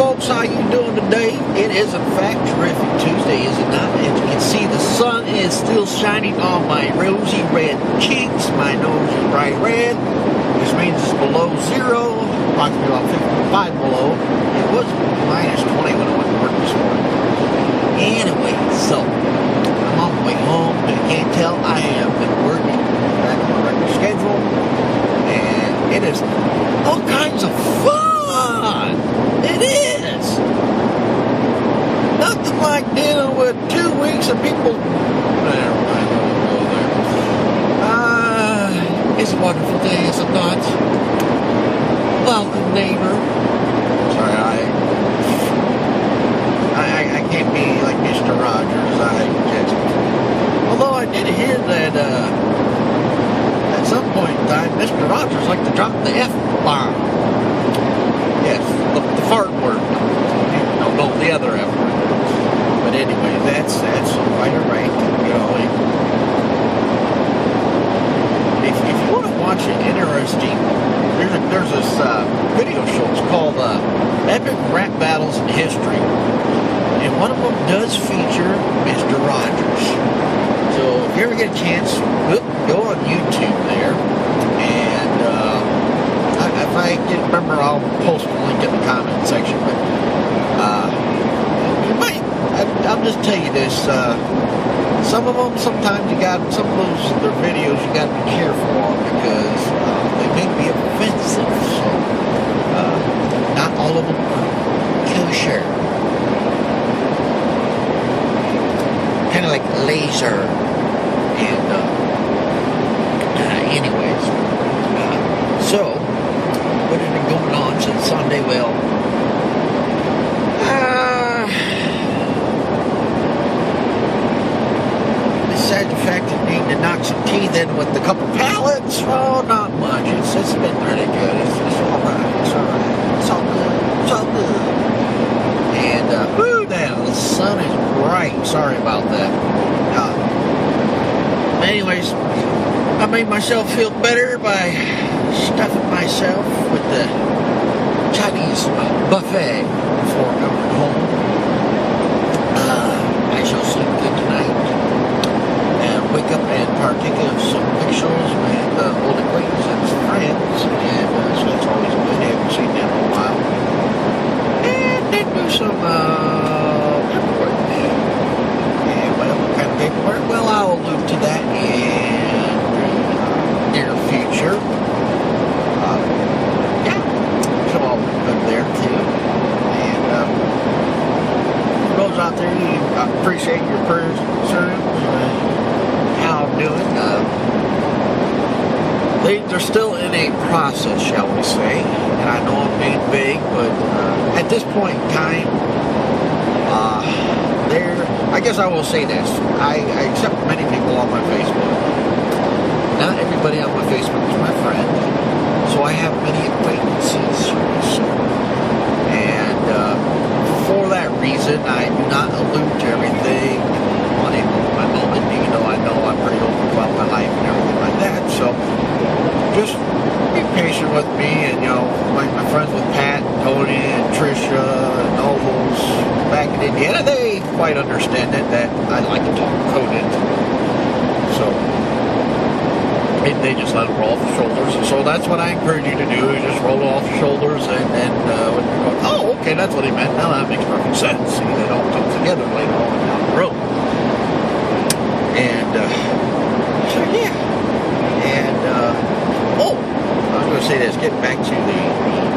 folks, how you doing today? It is in fact terrific Tuesday, is it not? As you can see, the sun is still shining on my rosy red cheeks. My nose is bright red, which means it's below zero, approximately about 55 below. It was minus 20 when I went to work this morning. Anyway, so I'm on my way home. If you can't tell, I have been working back on my regular schedule, and it is all kinds of fun. It is. Nothing like dealing with 2 weeks of people. Never mind, I won't go there. It's a wonderful day, is it not? Welcome, neighbor. Sorry, I can't be like Mr. Rogers. Although I did hear that at some point in time, Mr. Rogers liked to drop the F-bomb. Yes, the fart word. No, the other F word. But anyway, that's right. You know, if you want to watch an interesting, there's this video show. It's called Epic Rap Battles in History, and one of them does feature Mr. Rogers. So if you ever get a chance, go on YouTube there, and if I can remember, I'll post a link in the comment section. But you might, I'll just tell you this: some of them, sometimes some of their videos you got to be careful on because they may be offensive. So not all of them are kosher. Kind of like laser. And anyways, so what has been going on since Sunday? Well, besides the fact that we need to knock some teeth in with a couple pallets, oh, not much. It's been pretty good. It's all right. It's all right. It's all good. It's all good. And whoo, now the sun is bright. Sorry about that. Anyways, I made myself feel better by stuffing myself with the Chinese buffet before going home. I shall sleep good tonight and wake up and partake of some pictures with old acquaintances and some friends, and so that's always good. I haven't seen them in a while. And then do some paperwork. And what kind of paperwork? Well, I'll allude to that in near future. Yeah, so all good there too. And for those out there, I appreciate your prayers and concerns. How I'm doing. They're still in a process, shall we say. And I know I'm being vague, but at this point in time, I guess I will say this. I accept many people on my Facebook. Not everybody on my Facebook is my friend. So I have many acquaintances. And for that reason, I do not allude to everything on a moment, even though I know I'm pretty open about my life and everything like that. So just be patient with me, and like my friends with Pat and Tony and Trisha and all those back in Indiana, they quite understand it that I like to talk coded. So they just let it roll off the shoulders. And so that's what I encourage you to do, is just roll it off your shoulders, and when you're going, oh, okay, that's what he meant. Now that makes perfect sense. See, they all come together later on down the road. And so yeah. And I was going to say this, getting back to the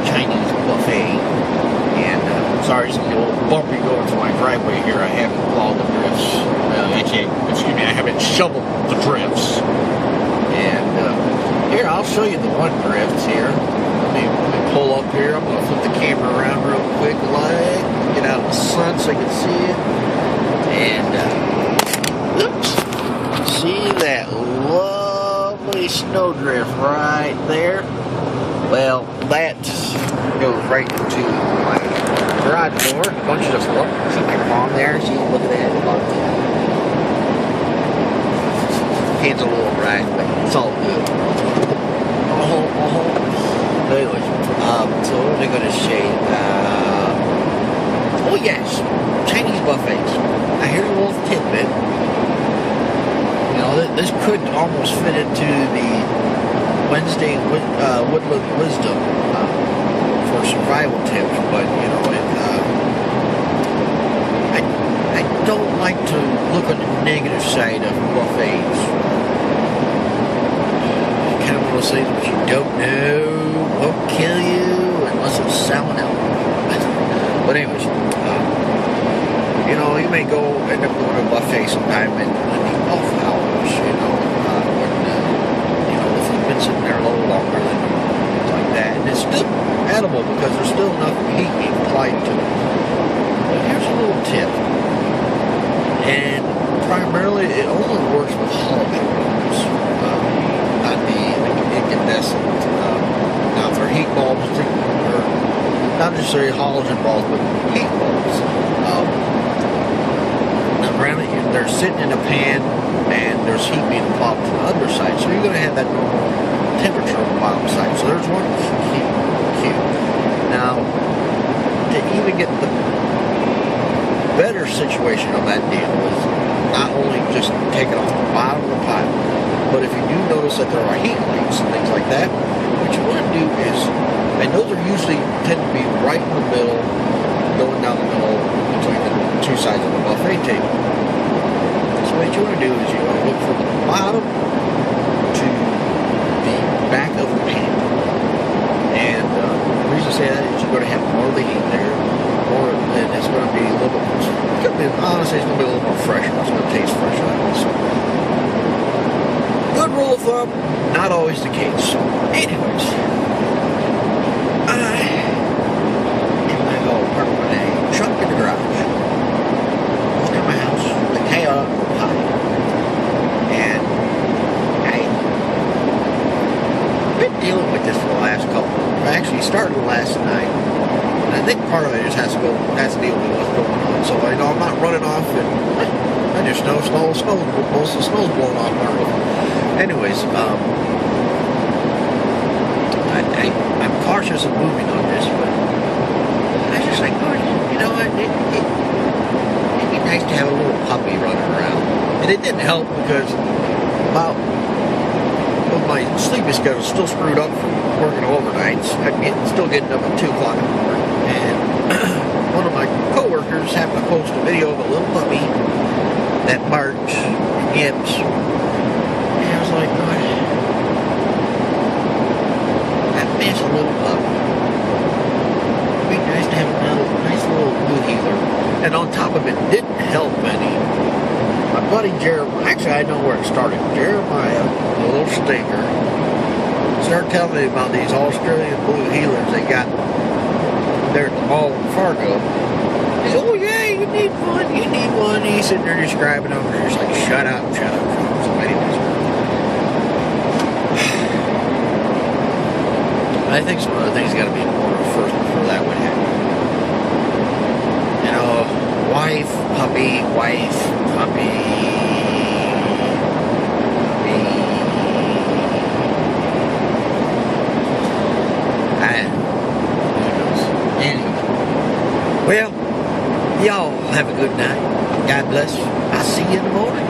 Chinese buffet, and sorry, it's a little bumpy going to my driveway here. I haven't plowed the drifts. I haven't shoveled the drifts. And here, I'll show you the one drift here. Let me pull up here. I'm going to flip the camera around real quick, get out of the sun so I can see it. And oops, see that lovely snowdrift right there? Well, that goes right into my garage door. A bunch of stuff. See my palm there? See, look at that. Hand's a little right, but it's all good. Anyways, so what am I going to say? could almost fit into the Wednesday Woodland Wisdom for survival tips, but you know, I don't like to look on the negative side of buffets. Kind of one of those things which you don't know won't kill you unless it's salmonella. But anyways, you know, you may end up going to a buffet sometime in the off hours, you know, when you know, if you've been sitting there a little longer than things like that, and it's still edible because there's still enough heat being applied to it. But here's a little tip, and primarily it only works with halogen bulbs, not the incandescent. Now, if they're heat bulbs, or not necessarily halogen bulbs, but heat bulbs. Now, granted, they're sitting in a pan and there's heat being applied to the underside, so you're going to have that normal temperature on the bottom side. So there's one cue. Now, to even get the better situation on that deal is not only just take it off the bottom of the pot, but if you do notice that there are heat leaks and things like that, what you want to do is, and those are usually tend to be right in the middle, going down the middle between the two sides of the buffet table. So what you want to do is you want to look from the bottom to the back of the pan. And the reason I say that is you're going to have more of the heat there, and it's going to be a little bit, honestly, it's going to be a little more fresher. It's going to taste fresher. So, good rule of thumb, not always the case. Anyways, park my truck in the garage, walk in my house, the chaos pie, and I've been dealing with this for the last couple. I actually started last night, and I think part of it just has to deal with what's going on. So you know, I'm not running off, and I just know most of the snow's blowing off my roof. Anyways, I'm cautious of moving on this, but I was just like, oh, you know what, it'd be nice to have a little puppy running around. And it didn't help because my sleeping schedule is still screwed up from working overnights. I'm still getting up at 2 o'clock in the morning. And one of my coworkers happened to post a video of a little puppy that barks and yips. And I was like, oh, I miss a little puppy. It'd be nice to have a nice little blue healer. And on top of it, didn't help any. My buddy Jeremiah, actually I know where it started. Jeremiah, the little stinker, started telling me about these Australian blue healers they got there at the mall in Fargo. He said, oh yeah, you need one. He's sitting there describing them, and just like, shut up. So anyways, I think some other things got to be in order first before that would happen. You know, wife, puppy. Anyway, well, y'all have a good night. God bless. I'll see you in the morning.